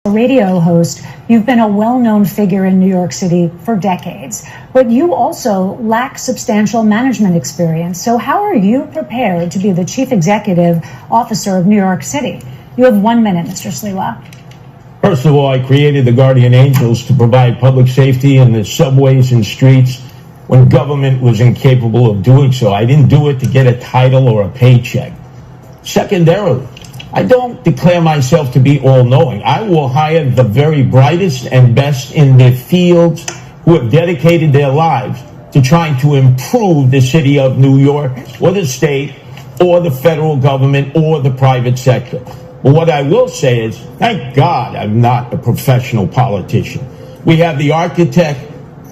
radio host, you've been a well-known figure in New York City for decades, but you also lack substantial management experience. So how are you prepared to be the chief executive officer of New York City? You have 1 minute, Mr. Sliwa. First of all, I created the Guardian Angels to provide public safety in the subways and streets when government was incapable of doing so. I didn't do it to get a title or a paycheck. Secondarily, I don't declare myself to be all-knowing. I will hire the very brightest and best in their fields who have dedicated their lives to trying to improve the city of New York or the state or the federal government or the private sector. But what I will say is, thank God I'm not a professional politician. We have the architect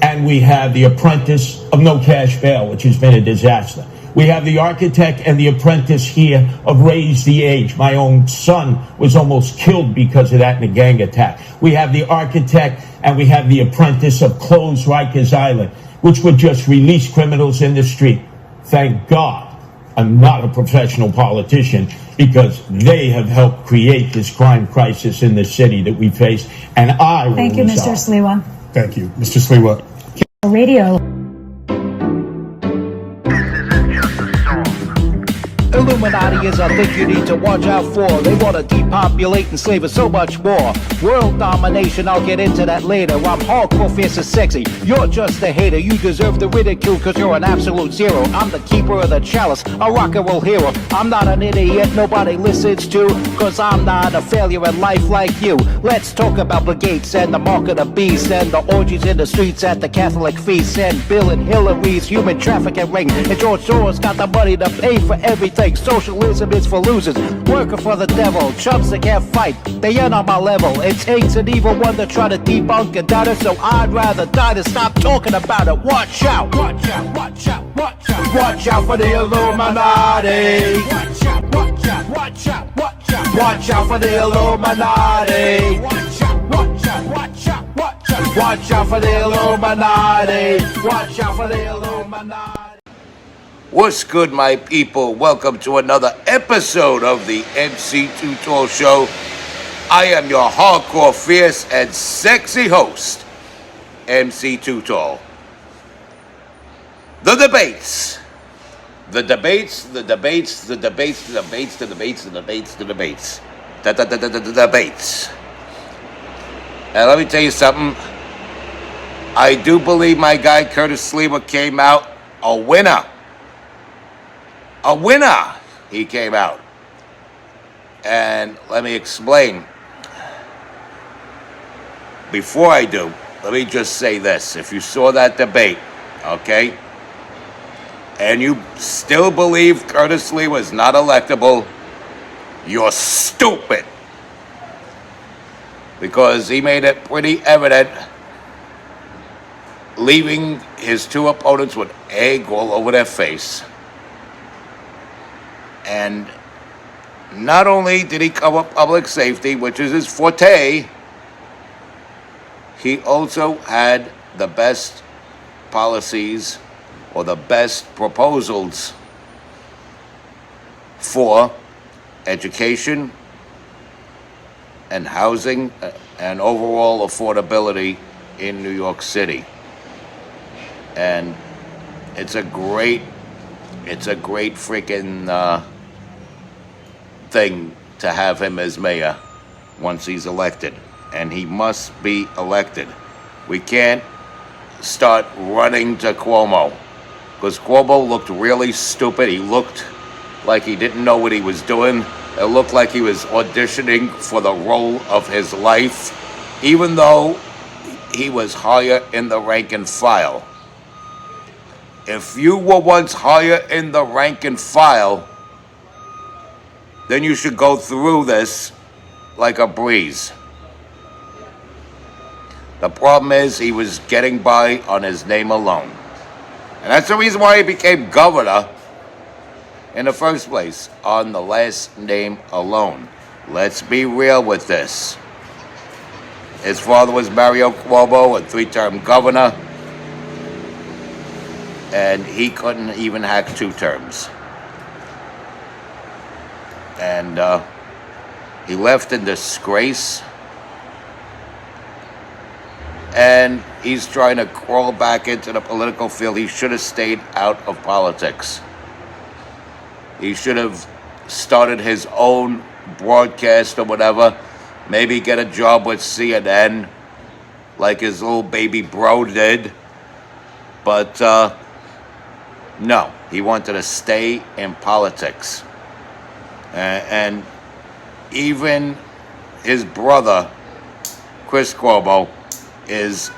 and we have the apprentice of no cash bail, which has been a disaster. We have the architect and the apprentice here of Raise the Age. My own son was almost killed because of that in a gang attack. We have the architect and we have the apprentice of Close Rikers Island, which would just release criminals in the street. Thank God I'm not a professional politician, because they have helped create this crime crisis in the city that we face, and I will Thank you, Mr. Sliwa. Thank you. Mr. Sliwa. Radio. Illuminati is a thing you need to watch out for. They want to depopulate and slave us so much more. World domination, I'll get into that later. I'm hardcore, fierce and sexy. You're just a hater. You deserve the ridicule because you're an absolute zero. I'm the keeper of the chalice, a rock and roll hero. I'm not an idiot nobody listens to, because I'm not a failure in life like you. Let's talk about Bill Gates and the mark of the beast and the orgies in the streets at the Catholic feasts and Bill and Hillary's human trafficking ring. And George Soros got the money to pay for everything. Socialism is for losers, working for the devil, chumps that can't fight, they ain't on my level. It takes an evil one to try to debunk and doubt it, so I'd rather die than stop talking about it. Watch out, watch out, watch out, watch out. Watch out for the Illuminati. Watch out, watch out, watch out, watch out. Watch out for the Illuminati. Watch out, watch out, watch out, watch out. Watch out for the Illuminati. Watch out for the Illuminati. What's good, my people? Welcome to another episode of the MC Too Tall Show. I am your hardcore, fierce, and sexy host, MC Too Tall. The debates. The debates, the debates, the debates, the debates, the debates, the debates, the debates. The debates. And let me tell you something. I do believe my guy Curtis Sliwa came out a winner. A winner, he came out. And let me explain. Before I do, let me just say this. If you saw that debate, okay, and you still believe Curtis Sliwa is not electable, you're stupid. Because he made it pretty evident, leaving his two opponents with egg all over their face. And not only did he cover public safety, which is his forte, he also had the best policies or the best proposals for education and housing and overall affordability in New York City. And it's a great freaking thing to have him as mayor once he's elected, and he must be elected. We can't start running to Cuomo, because Cuomo looked really stupid. He looked like he didn't know what he was doing. It looked like he was auditioning for the role of his life, even though he was higher in the rank and file. If you were once higher in the rank and file, then you should go through this like a breeze. The problem is he was getting by on his name alone. And that's the reason why he became governor in the first place, on the last name alone. Let's be real with this. His father was Mario Cuomo, a 3-term governor, and he couldn't even hack 2 terms. And he left in disgrace and he's trying to crawl back into the political field. He should have stayed out of politics. He should have started his own broadcast or whatever. Maybe get a job with CNN like his little baby bro did. But no, he wanted to stay in politics. And even his brother, Chris Cuomo, is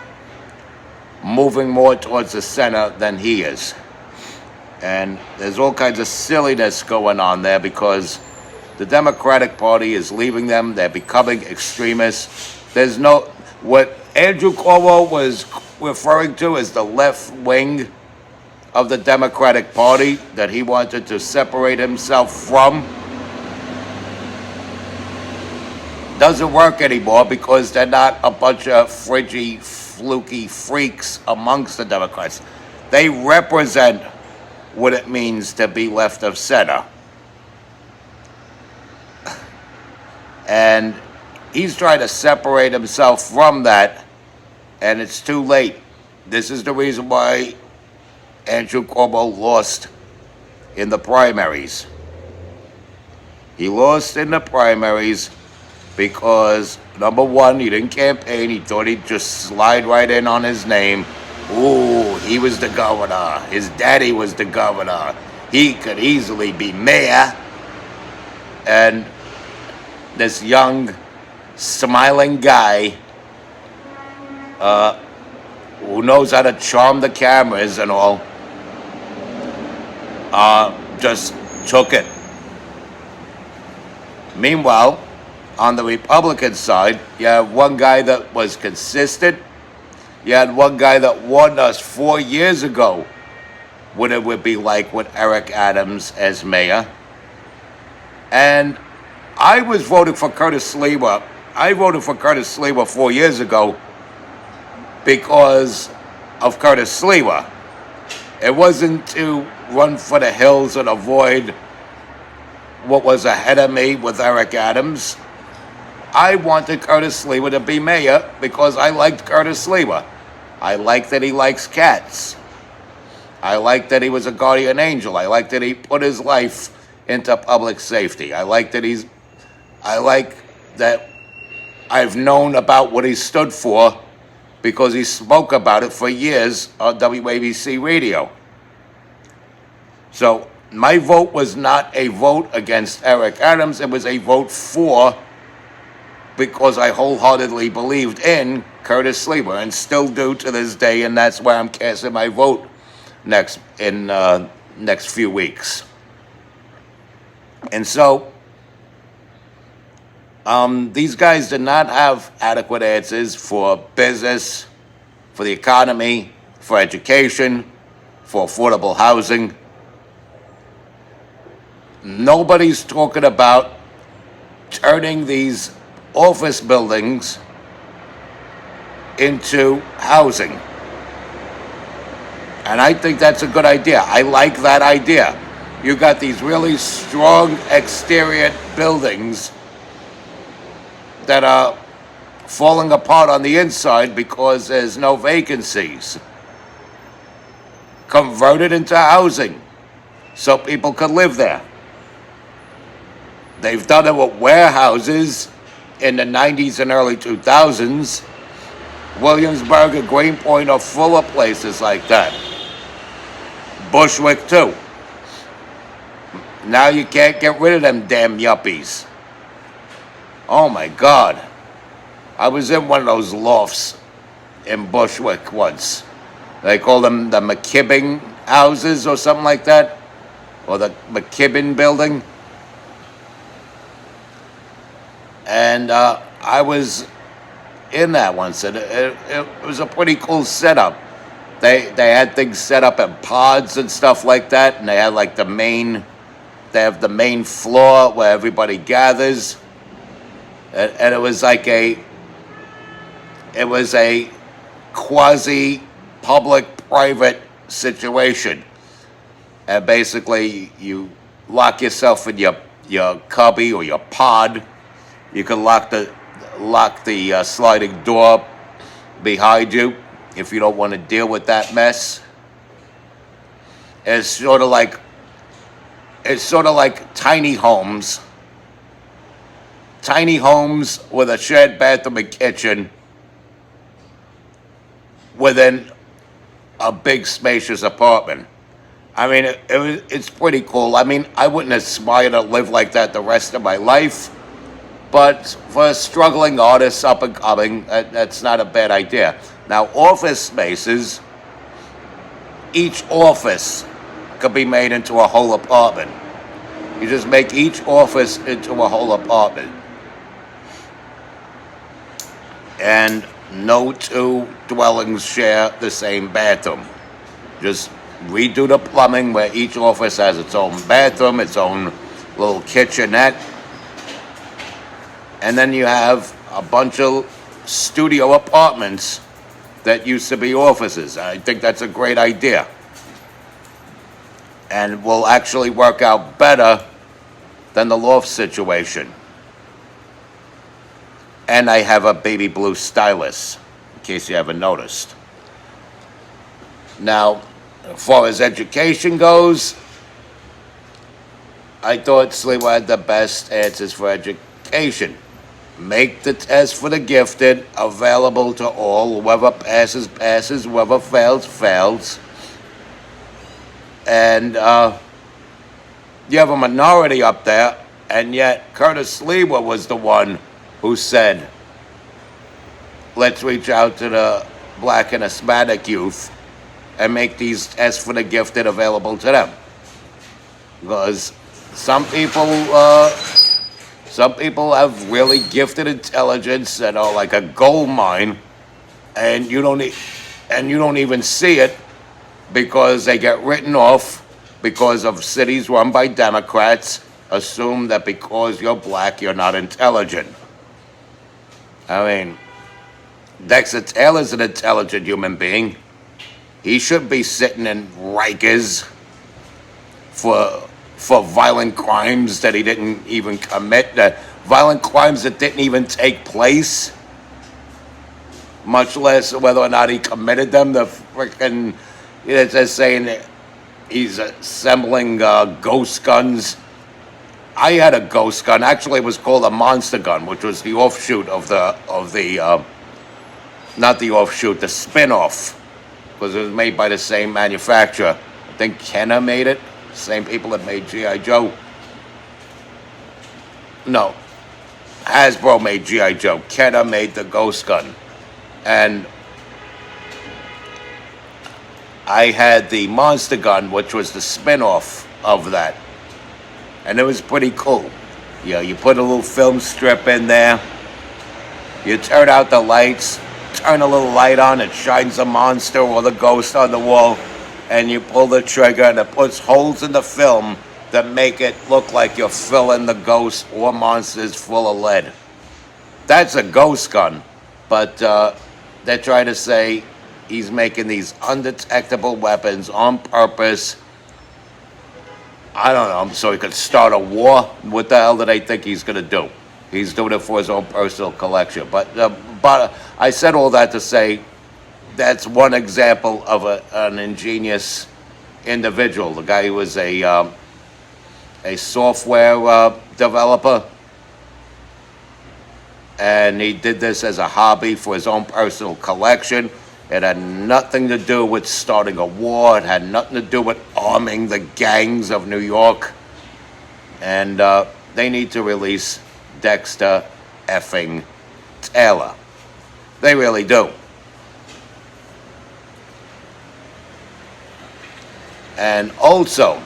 moving more towards the center than he is. And there's all kinds of silliness going on there because the Democratic Party is leaving them. They're becoming extremists. There's no, what Andrew Cuomo was referring to as the left wing of the Democratic Party that he wanted to separate himself from doesn't work anymore because they're not a bunch of fringy, fluky freaks amongst the Democrats. They represent what it means to be left of center. And he's trying to separate himself from that, and it's too late. This is the reason why Andrew Cuomo lost in the primaries. He lost in the primaries because, number one, he didn't campaign. He thought he'd just slide right in on his name. Ooh, he was the governor. His daddy was the governor. He could easily be mayor. And this young, smiling guy who knows how to charm the cameras and all, just took it. Meanwhile, on the Republican side, you have one guy that was consistent. You had one guy that warned us 4 years ago what it would be like with Eric Adams as mayor. And I was voting for Curtis Sliwa. I voted for Curtis Sliwa 4 years ago because of Curtis Sliwa. It wasn't to run for the hills and avoid what was ahead of me with Eric Adams. I wanted Curtis Sliwa to be mayor because I liked Curtis Sliwa. I like that he likes cats. I like that he was a guardian angel. I like that he put his life into public safety. I like that I've known about what he stood for because he spoke about it for years on WABC radio. So my vote was not a vote against Eric Adams. It was a vote for, because I wholeheartedly believed in Curtis Sliwa and still do to this day, and that's why I'm casting my vote next few weeks. And so these guys did not have adequate answers for business, for the economy, for education, for affordable housing. Nobody's talking about turning these office buildings into housing. And I think that's a good idea. I like that idea. You got these really strong exterior buildings that are falling apart on the inside because there's no vacancies. Convert it into housing so people could live there. They've done it with warehouses in the 90s and early 2000s. Williamsburg and Greenpoint are full of places like that. Bushwick too. Now you can't get rid of them damn yuppies. Oh my God. I was in one of those lofts in Bushwick once. They call them the McKibbin houses or something like that. Or the McKibbin building. And I was in that once, and it was a pretty cool setup. They had things set up in pods and stuff like that, and they had like they have the main floor where everybody gathers, and it was like a quasi public-private situation, and basically you lock yourself in your cubby or your pod. You can lock the sliding door behind you if you don't want to deal with that mess. It's sort of like tiny homes with a shared bathroom and kitchen within a big spacious apartment. I mean, it's pretty cool. I mean, I wouldn't aspire to live like that the rest of my life, but for struggling artists up and coming, that's not a bad idea. Now, office spaces, each office could be made into a whole apartment. You just make each office into a whole apartment. And no two dwellings share the same bathroom. Just redo the plumbing where each office has its own bathroom, its own little kitchenette. And then you have a bunch of studio apartments that used to be offices. I think that's a great idea. And will actually work out better than the loft situation. And I have a baby blue stylus, in case you haven't noticed. Now, as far as education goes, I thought Sliwa had the best answers for education. Make the test for the gifted available to all. Whoever passes, passes. Whoever fails, fails. And you have a minority up there, and yet Curtis Sliwa was the one who said, let's reach out to the Black and Hispanic youth and make these tests for the gifted available to them. Because some people have really gifted intelligence that are like a gold mine, and you don't even see it because they get written off because of cities run by Democrats. Assume that because you're black, you're not intelligent. I mean, Dexter Taylor's an intelligent human being. He should be sitting in Rikers for violent crimes that he didn't even commit, violent crimes that didn't even take place, much less whether or not he committed them. The freaking, it's just saying that he's assembling ghost guns. I had a ghost gun. Actually, it was called a monster gun, which was the offshoot not the offshoot, the spin-off, because it was made by the same manufacturer. I think Kenner made it. Same people that made G.I. Joe. No, Hasbro made G.I. Joe. Kenner made the ghost gun. And I had the monster gun, which was the spin-off of that. And it was pretty cool. You put a little film strip in there. You turn out the lights, turn a little light on, it shines the monster or the ghost on the wall, and you pull the trigger, and it puts holes in the film that make it look like you're filling the ghost or monsters full of lead. That's a ghost gun, but they're trying to say he's making these undetectable weapons on purpose. I don't know, so he could start a war. What the hell do they think he's going to do? He's doing it for his own personal collection. But I said all that to say that's one example of an ingenious individual. The guy who was a software developer, and he did this as a hobby for his own personal collection. It had nothing to do with starting a war. It had nothing to do with arming the gangs of New York. And they need to release Dexter effing Taylor. They really do. And also,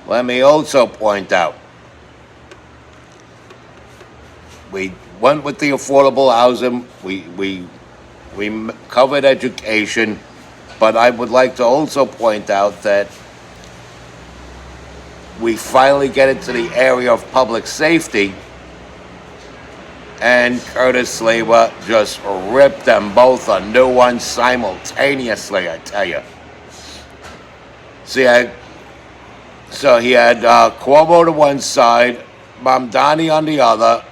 let me also point out, we went with the affordable housing. We covered education, but I would like to also point out that we finally get into the area of public safety, and Curtis Sliwa just ripped them both a new one simultaneously, I tell you. So he had Cuomo to one side, Mamdani on the other,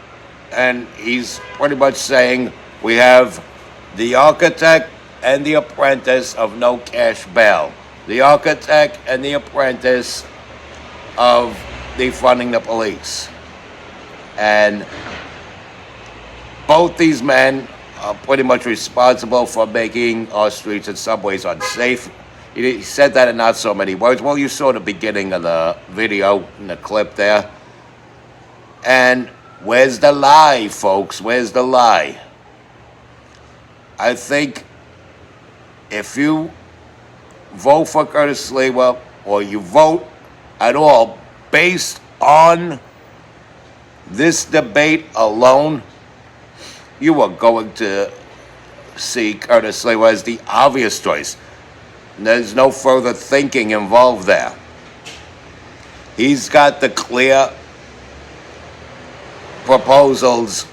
and he's pretty much saying we have The architect and the apprentice of no cash bail. The architect and the apprentice of defunding the police. And both these men are pretty much responsible for making our streets and subways unsafe. He said that in not so many words. Well, you saw the beginning of the video in the clip there. And where's the lie, folks? Where's the lie? I think if you vote for Curtis Sliwa, or you vote at all based on this debate alone, you are going to see Curtis Sliwa as the obvious choice. There's no further thinking involved there. He's got the clear proposals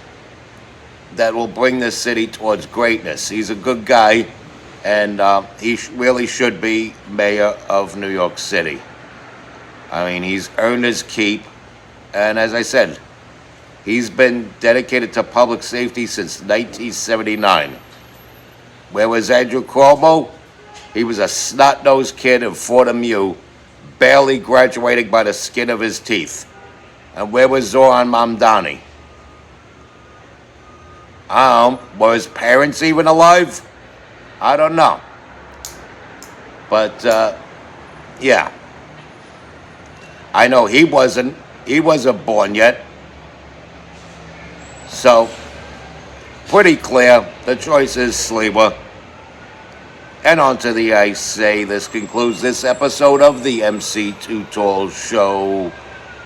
that will bring this city towards greatness. He's a good guy, and he really should be mayor of New York City. I mean, he's earned his keep, and as I said, he's been dedicated to public safety since 1979. Where was Andrew Cuomo? He was a snot-nosed kid in Fordham U, barely graduating by the skin of his teeth. And where was Zoran Mamdani? Were his parents even alive? I don't know. But, yeah. I know he wasn't born yet. So, pretty clear, the choice is Sliwa. And on to the I Say. This concludes this episode of the MC Too Tall Show.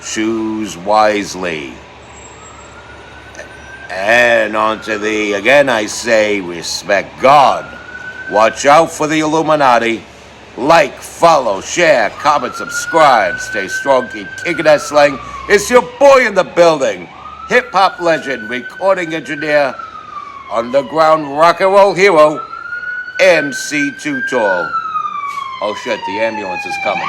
Choose wisely. And on to the, again I say, respect God. Watch out for the Illuminati. Like, follow, share, comment, subscribe. Stay strong, keep kicking that slang. It's your boy in the building. Hip-hop legend, recording engineer, underground rock and roll hero, MC Too Tall. Oh shit, the ambulance is coming.